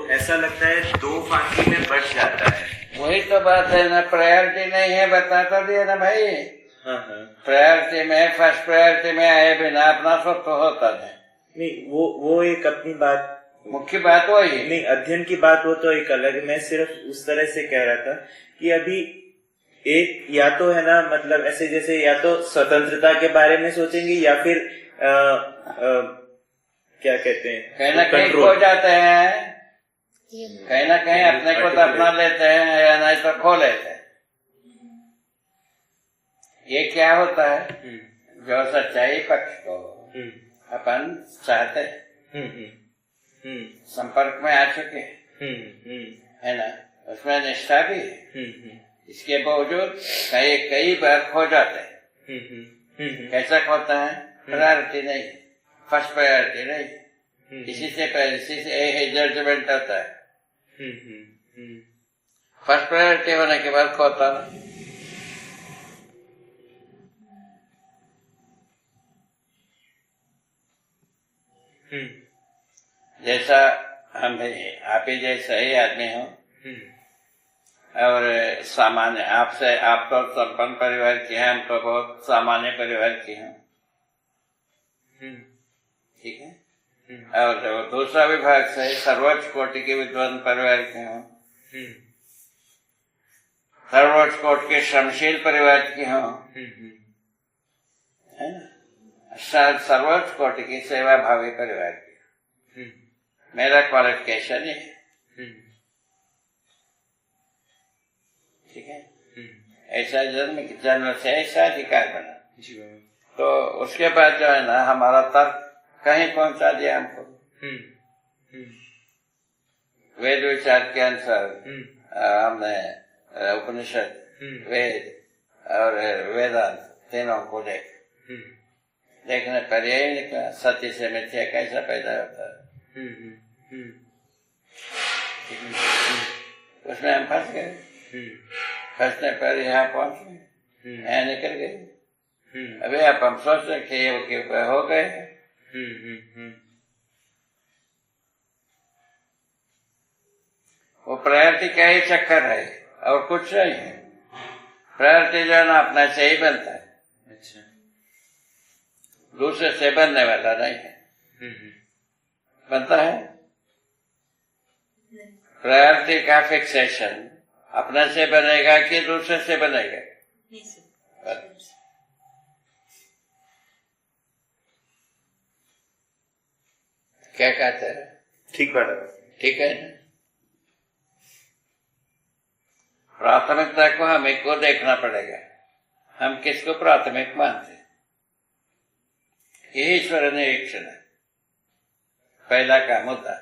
ऐसा लगता है दो फाकी में बच जाता है। वही तो बात है ना, प्रायोरिटी नहीं है, बता तो दिया ना भाई। प्रायोरिटी में, फर्स्ट प्रायोरिटी में आए बिना अपना सुख तो होता नहीं, वो एक अपनी बात, मुख्य बात वही नहीं, अध्ययन की बात वो तो एक अलग। मैं सिर्फ उस तरह से कह रहा था कि अभी एक या तो है ना, मतलब ऐसे जैसे या तो स्वतंत्रता के बारे में सोचेंगे या फिर क्या कहते हैं, कहीं ना कहीं खो जाते हैं, कहीं ना कहीं अपने को तो अपना लेते हैं या नहीं तो खो लेते हैं। ये क्या होता है, जो सच्चाई पक्ष को अपन चाहते हैं, संपर्क में आ चुके है ना, उसमें निष्ठा भी है, इसके बावजूद कई बार खो जाते हैं। कैसा खोता है, प्रायोरिटी नहीं, फर्स्ट प्रायोरिटी नहीं, इसी से जजमेंट होता है। फर्स्ट प्रायोरिटी होने के बाद खोता ना। जैसा हम आप ही जैसा ही आदमी हो और सामान्य, आपसे आप तो संपन्न परिवार की हैं, हम तो बहुत सामान्य परिवार की हैं, ठीक है। और दूसरा विभाग से सर्वोच्च कोटि के विद्वान परिवार के हों, सर्वोच्च कोटि के श्रमशील परिवार की हों, है ना, सर्वोच्च कोटि की सेवा भावी परिवार की। मेरा क्वालिफिकेशन ही है, ठीक है। ऐसा जन्म से ऐसा अधिकार बना, तो उसके बाद जो है ना, हमारा तर्क कहीं पहुंचा दिया हमको। वेद विचार के अनुसार हमने उपनिषद, वेद और वेदांत तीनों को देखने पर यही निकला, सत्य से मिथ्या कैसा पैदा होता है। उसमें हम फंस गए, फंसने पर यहाँ पहुंच गए, यहाँ निकल गए। अभी आप हम सोच रहे कि ये हो गए, वो प्रायोरिटी का ही चक्कर है और कुछ नहीं है। प्रायोरिटी जो है ना अपने से ही बनता है, अच्छा, दूसरे से बनने वाला नहीं है। बनता है प्रायोरिटी का फिक्सेशन अपने से बनेगा कि दूसरे से बनेगा? क्या कहते हैं? ठीक बात है, ठीक है ना। प्राथमिकता को हमें को देखना पड़ेगा, हम किसको प्राथमिक मानते हैं। यही ईश्वर निरीक्षण है, पहला का मुद्दा।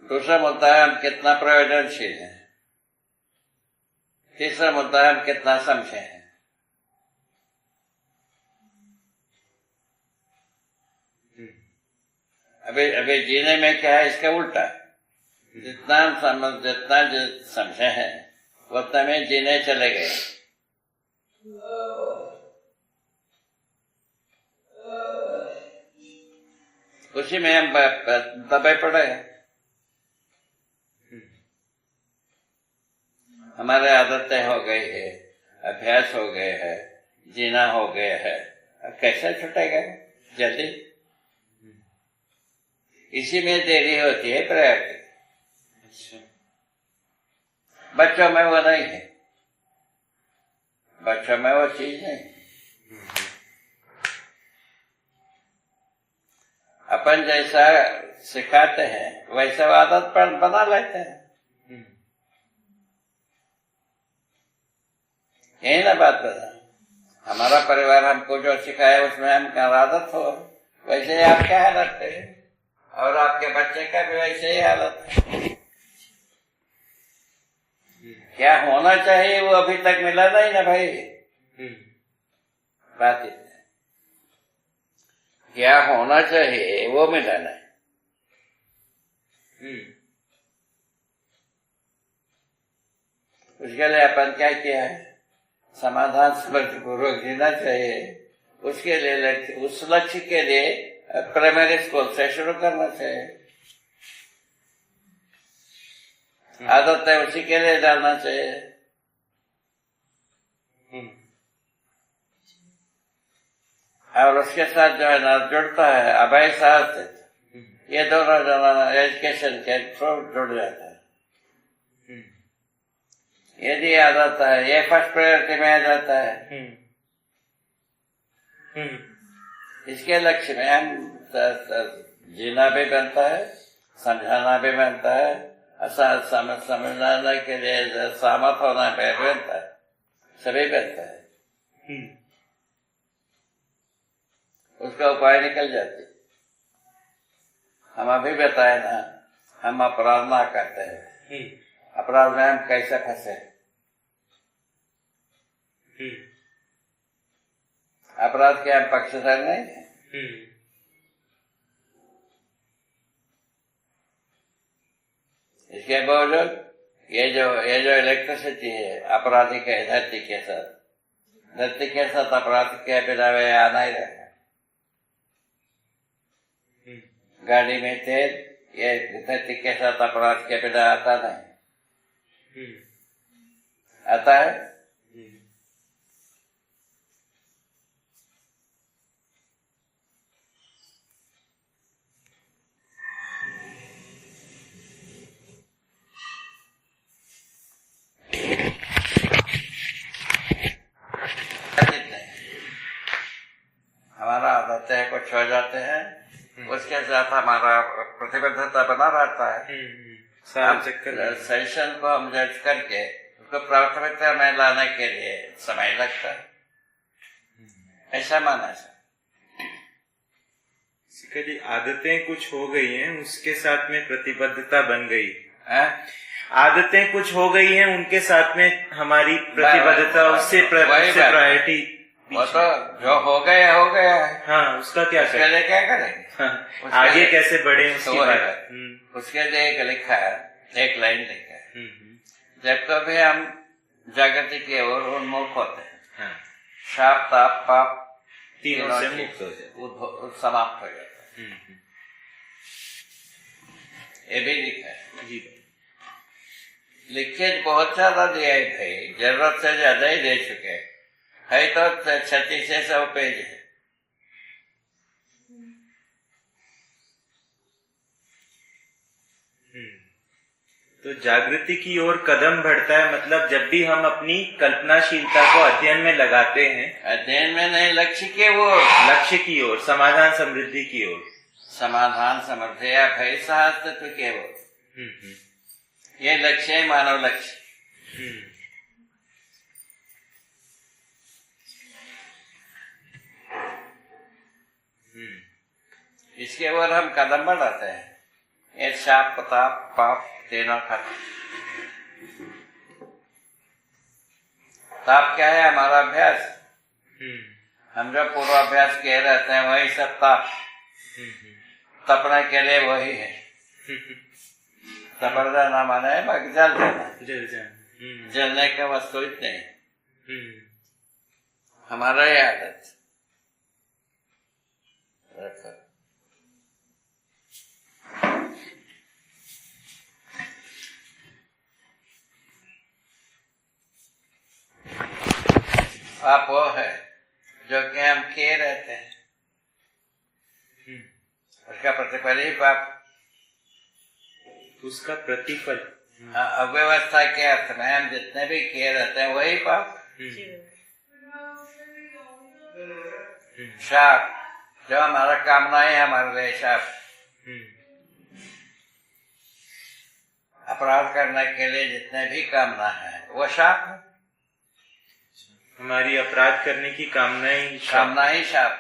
दूसरा मुद्दा है हम कितना प्रयोजनशील हैं। तीसरा मुद्दा है हम कितना समझे हैं। अभी जीने में क्या है, इसका उल्टा, जितना हम जितना समझे हैं उतना में जीने चले गए। उसी में हम दबे पड़े हैं। हमारे आदतें हो गई है, अभ्यास हो गए है, जीना हो गया है, अब कैसे छूटेगा जल्दी? इसी में देरी होती है प्रायोरिटी। अच्छा, बच्चों में वो नहीं है, बच्चों में वो चीज नहीं। अपन जैसा सिखाते हैं वैसा आदत पर बना लेते हैं। यही ना बात बता, हमारा परिवार हमको जो सिखाया उसमें हम आदत हो, वैसे ही आपका हालत है और आपके बच्चे का भी वैसे ही हालत है। क्या होना चाहिए वो अभी तक मिला नहीं ना भाई। बात इतनी, क्या होना चाहिए वो मिला नहीं। उसके लिए अपन क्या किया है, समाधान समझपूर्वक जीना चाहिए। उसके लिए उस लक्ष्य के लिए प्राइमरी स्कूल से शुरू करना चाहिए, आदतें उसी के लिए डालना चाहिए। और उसके साथ जो है ना जुड़ता है अभय साहस्य, ये दोनों जना एजुकेशन के थ्रू जुड़ जाता है। यदि आ जाता है, ये फर्स्ट प्रायोरिटी में आ जाता है, इसके लक्ष्य में हम जीना भी बनता है, समझाना भी बनता है, समझाने के लिए सहमत होना भी बनता है, सभी बनता है। उसका उपाय निकल जाती। हम अभी बताए ना, हम अपराध ना करते हैं, अपराध में हम कैसे फंसे। अपराध के हम पक्षधर नहीं है। इसके बावजूद ये जो इलेक्ट्रिसिटी है अपराधी के धरती के साथ अपराध के बिना वे आना ही रहेगा। गाड़ी में तेल ये धरती के साथ अपराध के बिना आता नहीं, आता है। हमारा आदतें कुछ हो जाते हैं, उसके साथ हमारा प्रतिबद्धता बना रहता है। सेशन को हम जज करके उसको प्राथमिकता में लाने के लिए समय लगता है, ऐसा माना है। बेसिकली आदतें कुछ हो गई हैं, उसके साथ में प्रतिबद्धता बन गई है। आदतें कुछ हो गई हैं, उनके साथ में हमारी प्रतिबद्धता, उससे प्रायोरिटी। वो तो जो हो गया है। हाँ, उसका क्या करें, क्या करेंगे। हाँ, आगे कैसे बढ़े उसकी बात। उसके लिए एक लिखा है, एक लाइन लिखा है, जब कभी हम जागृति की ओर उन्मुख होते हैं, शाप ताप पाप तीनों से मुक्त हो जाते, समाप्त हो जाता है। ये भी लिखा है जी। लिखित बहुत ज्यादा दिया है भाई, जरूरत से ज्यादा ही दे चुके है तो 36 से 100 पेज है। तो जागृति की ओर कदम बढ़ता है, मतलब जब भी हम अपनी कल्पनाशीलता को अध्ययन में लगाते हैं, अध्ययन में नहीं, लक्ष्य की ओर, समाधान समृद्धि की ओर, समाधान समृद्धि या भय सहस्त्र की ओर, ये लक्ष्य है, मानव लक्ष्य। इसके ओर हम कदम बढ़ाते हैं, ये शाप ताप पाप तीनों खत्म। ताप क्या है? हमारा अभ्यास। हम जो पूर्वाभ्यास किए रहते हैं वही सब ताप, तपने के लिए वही है। तपर जाना माने जल जाना, जलने का वस्तु इतने हमारा ये आदत रखो। पाप वो है जो कि हम किए रहते हैं, उसका प्रतिफल ही पाप, उसका प्रतिफल। अव्यवस्था के अर्थ में हम जितने भी किए रहते हैं वही पाप। शाप जो हमारा कामना है, हमारे लिए शाप। अपराध करने के लिए जितने भी कामना है वो शाप है। हमारी अपराध करने की कामना ही शाप।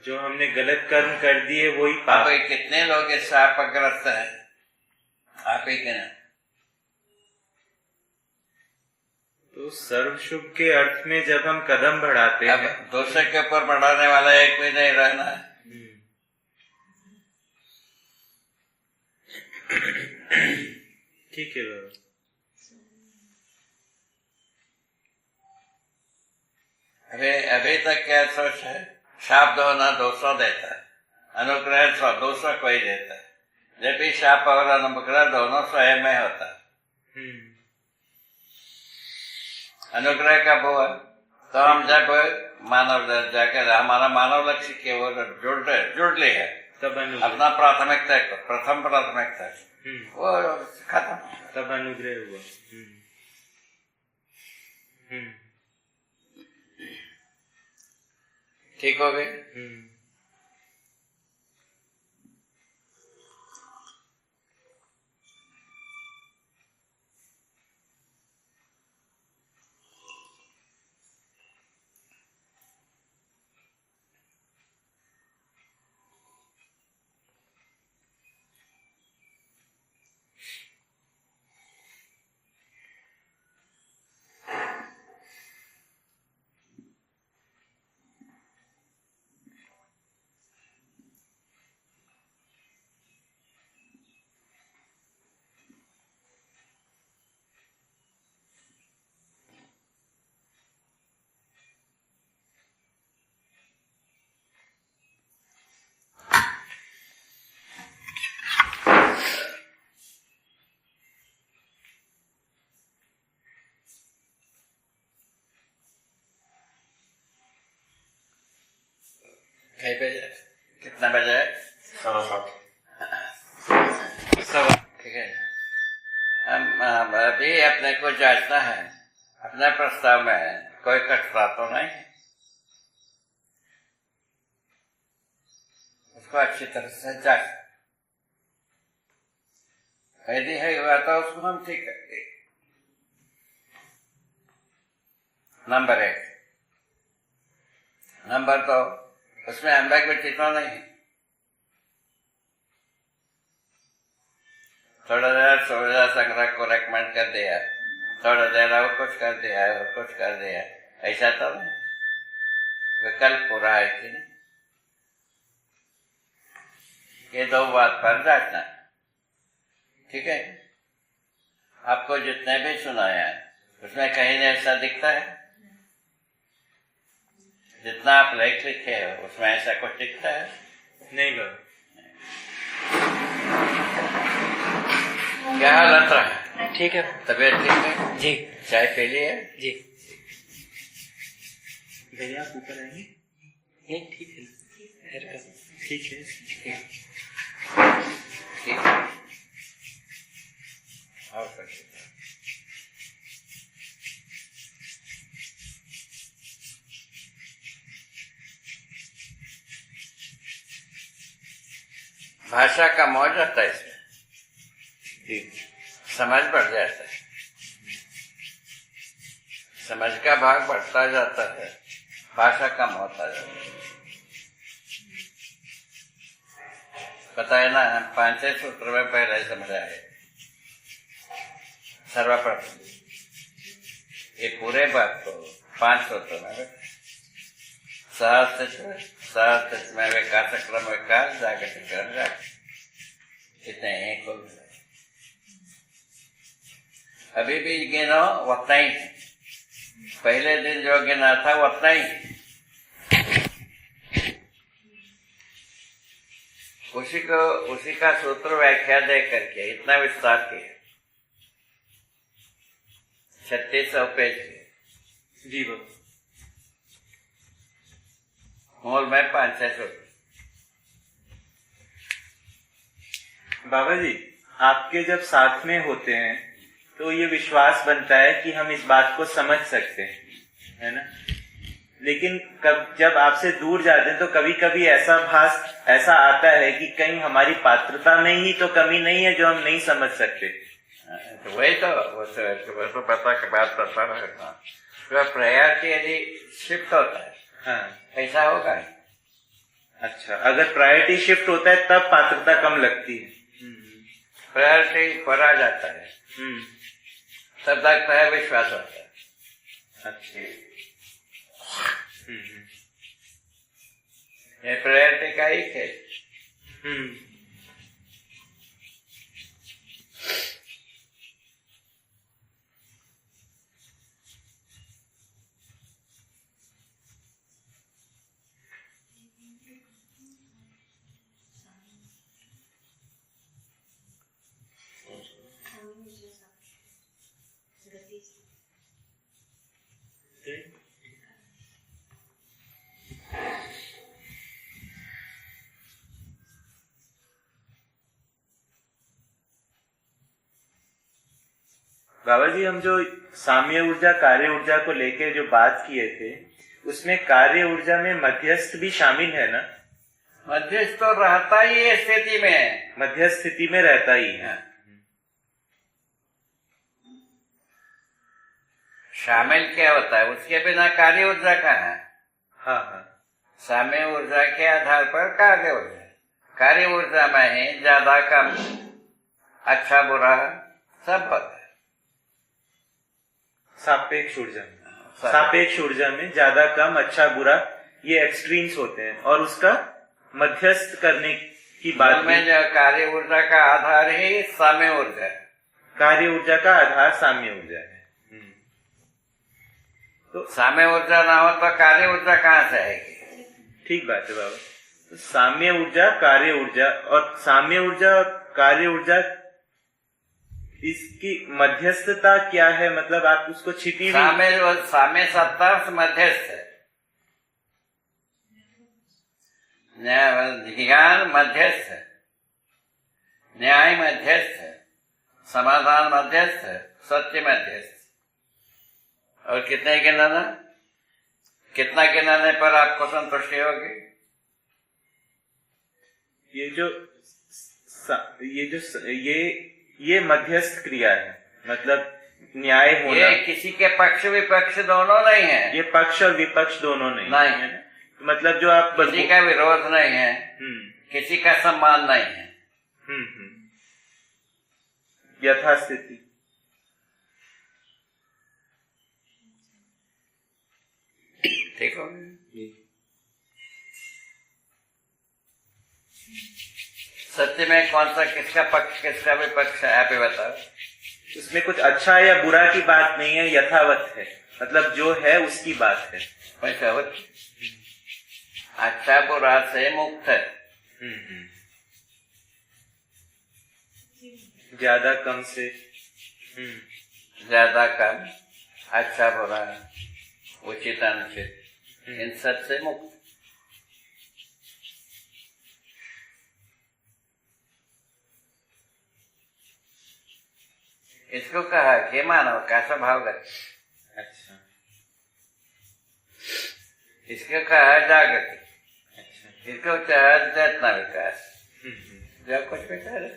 जो हमने गलत कर्म कर दिए वही पाप। कितने लोग इस शापग्रस्त हैं, आप ही के ना। तो सर्व शुभ के अर्थ में जब हम कदम बढ़ाते हैं, दूसरे के ऊपर बढ़ाने वाला एक भी नहीं रहना है। ठीक है बाबा। अभी तक क्या सोच है? शाप होना दूसरा देता है, अनुग्रह दूसरा कोई देता है। जब भी शाप और अनुग्रह दोनों स्वयं में होता है। अनुग्रह कब हुआ? तो हम जब मानव जाकर हमारा मानव लक्ष्य के वो जुड़ ले है, तब अपना प्राथमिकता प्रथम प्राथमिकता वो खत्म, तब अनुग्रह हुआ। ठीक हो गई। कहीं पे कितना बजे? 7:15। ठीक है। हम अभी अपने को जांचना है, अपने प्रस्ताव में कोई कटरा तो नहीं, उसको अच्छी तरह से जांच। यदि है हुआ तो उसको हम ठीक करेंगे। नंबर 1। नंबर 2, उसमें एम्बिग्विटी तो नहीं। थोड़ा देर सोचा संग्रह को रेकमेंड कर दिया, थोड़ा देर और कुछ कर दिया और कुछ कर दिया, ऐसा तो नहीं। विकल्प पूरा है कि नहीं, ये 2 बात पर जांचना। ठीक है। आपको जितने भी सुनाया उसमें कहीं ऐसा दिखता है? जितना आप लेख लिखे हो उसमें ऐसा कुछ दिखता है? नहीं बाबा। क्या हालत रहा? ठीक है। तबीयत ठीक है जी। चाय पी ली है? जी। भैया आप ऊपर आएंगे? नहीं ठीक है। ठीक है। ठीक है। और कुछ? भाषा का मौज होता है इसमें, समझ बढ़ जाता है, समझ का भाग बढ़ता जाता है, भाषा कम होता जाता है। पता है ना, हम 5 सूत्र में पहले समझाए। सर्वप्रथम ये पूरे बात को 5 सूत्र में सहस्तित्व में विकास क्रम विकास जागृत क्रम जागृत, इतने एक हो गए। अभी भी गिनो उतना ही, पहले दिन जो गिना था उतना ही। उसी का सूत्र व्याख्या दे करके इतना विस्तार किया, 3600 पेज के। जी बाबा। मूल में 500 सूत्र। बाबा जी, आपके जब साथ में होते हैं तो ये विश्वास बनता है कि हम इस बात को समझ सकते हैं, है ना। लेकिन जब आपसे दूर जाते हैं तो कभी कभी ऐसा आता है कि कहीं हमारी पात्रता में ही तो कमी नहीं है जो हम नहीं समझ सकते। तो वही तो पता के बात करता रहता। तो प्रायोरिटी यदि शिफ्ट होता है, हाँ, ऐसा होगा। अच्छा, अगर प्रायोरिटी शिफ्ट होता है तब पात्रता कम लगती है। प्रायोरिटी पर आ जाता है, तब लगता है विश्वास होता है। अच्छा। ये प्रायोरिटी का ही खेल। बाबा जी, हम जो साम्य ऊर्जा कार्य ऊर्जा को लेके जो बात किए थे, उसमें कार्य ऊर्जा में मध्यस्थ भी शामिल है ना? मध्यस्थ तो रहता ही है, स्थिति में मध्यस्थ स्थिति में रहता ही है। शामिल क्या होता है? उसके बिना कार्य ऊर्जा कहाँ है? हाँ हाँ। साम्य ऊर्जा के आधार पर कार्य ऊर्जा, कार्य ऊर्जा में ही ज्यादा कम, अच्छा बुरा सब होता है। सापेक्ष ऊर्जा में ज्यादा कम अच्छा बुरा ये एक्सट्रीम्स होते हैं, और उसका मध्यस्थ करने की बात में जो कार्य ऊर्जा का आधार ही साम्य ऊर्जा है। कार्य ऊर्जा का आधार साम्य ऊर्जा है। तो साम्य ऊर्जा ना हो तो कार्य ऊर्जा कहाँ से आएगी? ठीक बात है बाबा। तो साम्य ऊर्जा, कार्य ऊर्जा, और साम्य ऊर्जा और कार्य ऊर्जा, इसकी मध्यस्थता क्या है? मतलब आप उसको छिपी हुई साम्य सत्ता मध्यस्थ है, ज्ञान मध्यस्थ है, न्याय मध्यस्थ है, समाधान मध्यस्थ है, सत्य मध्यस्थ। और कितने गिनाना? कितना गिनाने पर आपको संतुष्टि होगी? ये मध्यस्थ क्रिया है, मतलब न्याय होना। ये किसी के पक्ष विपक्ष दोनों नहीं है, ये पक्ष और विपक्ष दोनों नहीं है। मतलब जो आप किसी का विरोध नहीं है, किसी का सम्मान नहीं है। यथास्थिति। ठीक हो? सत्य में कौन सा, किसका पक्ष किसका विपक्ष है, आप ही बताओ। उसमें कुछ अच्छा या बुरा की बात नहीं है, यथावत है, मतलब जो है उसकी बात है। अच्छा बुरा से मुक्त है। ज्यादा कम से ज्यादा कम, अच्छा बुरा, उचित अनुचित, इन सब से मुक्त। इसको कहा कि मानव का स्वभावगत। अच्छा। इसको कहा जागृति। अच्छा। इसको कहा चेतना विकास। जो कुछ भी कह रहे।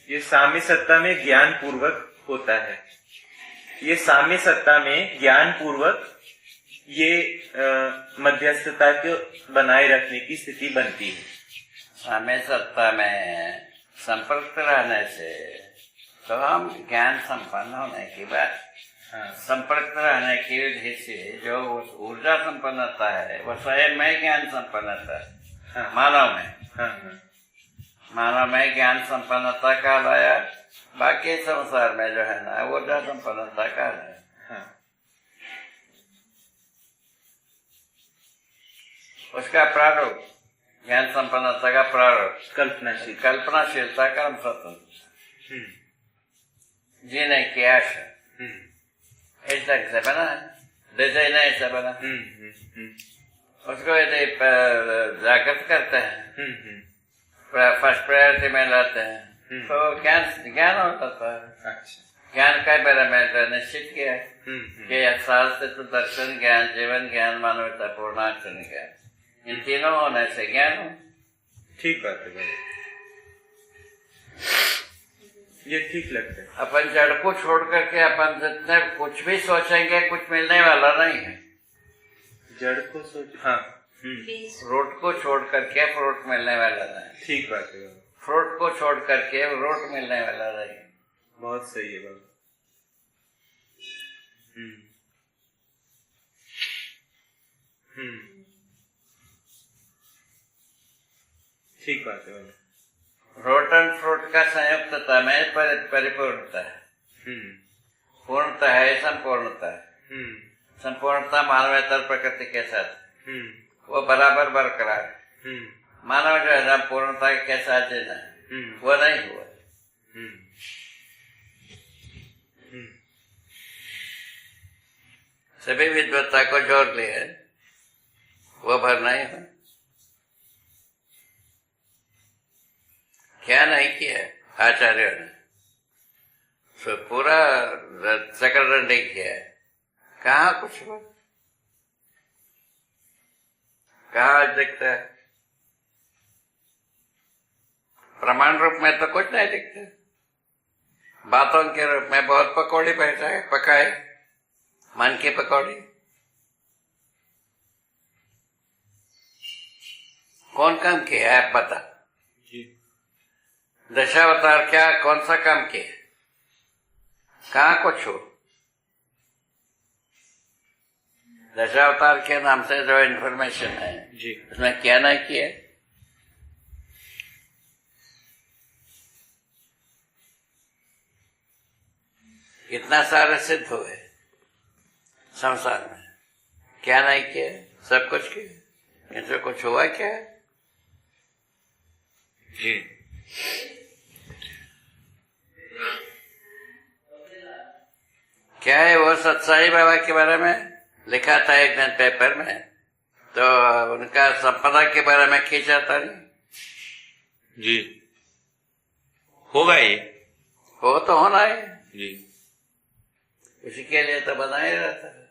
ये साम्य सत्ता में ज्ञान पूर्वक होता है। ये साम्य सत्ता में ज्ञान पूर्वक ये मध्यस्थता को बनाए रखने की स्थिति बनती है। साम्य सत्ता में संपर्क रहने से तो हम ज्ञान संपन्न होने की बात, संपर्क रहने की विधि से जो ऊर्जा संपन्नता है वो स्वयं में ज्ञान संपन्नता है। मानव में मानव में ज्ञान संपन्नता का लाया, बाकी संसार में जो है ना ऊर्जा संपन्नता का लाया। उसका प्रारूप, ज्ञान संपन्नता का प्रारूप कल्पनाशीलता का स्वतंत्र, जीने की आशा, इस ढंग से बना है, डिजाइन ऐसा बना। उसको यदि जागृत करते हैं, फर्स्ट प्रायोरिटी में लाते हैं, तो ज्ञान होता है। ज्ञान का बारे में निश्चित किया है कि शास्त्र, दर्शन ज्ञान, जीवन ज्ञान, मानवता पूर्णाचरण ज्ञान, इन तीनों होने से ज्ञान हो। ठीक बात है भाई, ये ठीक लगता है। अपन जड़ को छोड़ करके अपन जितने कुछ भी सोचेंगे कुछ मिलने वाला नहीं है। जड़ को सोच, फ्रूट को छोड़ करके फ्रूट मिलने वाला नहीं। ठीक बात है। फ्रूट को छोड़ करके फ्रूट मिलने वाला नहीं। बहुत सही है बाबा। ठीक बात है बाबा। फ्रूट एंड फ्रूट का संयुक्तता में परिपूर्णता है। पूर्णता है संपूर्णता है। संपूर्णता मानवेतर प्रकृति के साथ वो बराबर बरकरार है। मानव जो है ना पूर्णता के साथ जीना है, वो नहीं हुआ। सभी विद्वत्ता को जोड़ लिया, वो भरना ही है। क्या नहीं किया आचार्यों ने, तो पूरा चक्रदंडी किया है। कहाँ कुछ हुआ, कहाँ दिखता है? प्रमाण रूप में तो कुछ नहीं दिखता, बातों के रूप में बहुत पकौड़ी पकाए, मन की पकौड़ी। कौन काम किया है आप बता जी। दशावतार क्या कौन सा काम किया, कहाँ कुछ हो? दशावतार के नाम से जो इन्फॉर्मेशन है जी उसमें क्या नहीं किया? इतना सारे सिद्ध हुए संसार में, क्या नहीं किया? सब कुछ किया, इनसे कुछ हुआ क्या? जी। क्या है वो सत्साई बाबा के बारे में लिखा था एक दिन पेपर में, तो उनका संपदा के बारे में खींचा था नहीं? जी होगा ये, वो तो होना है, जी। उसी के लिए तो बनाया रहता है।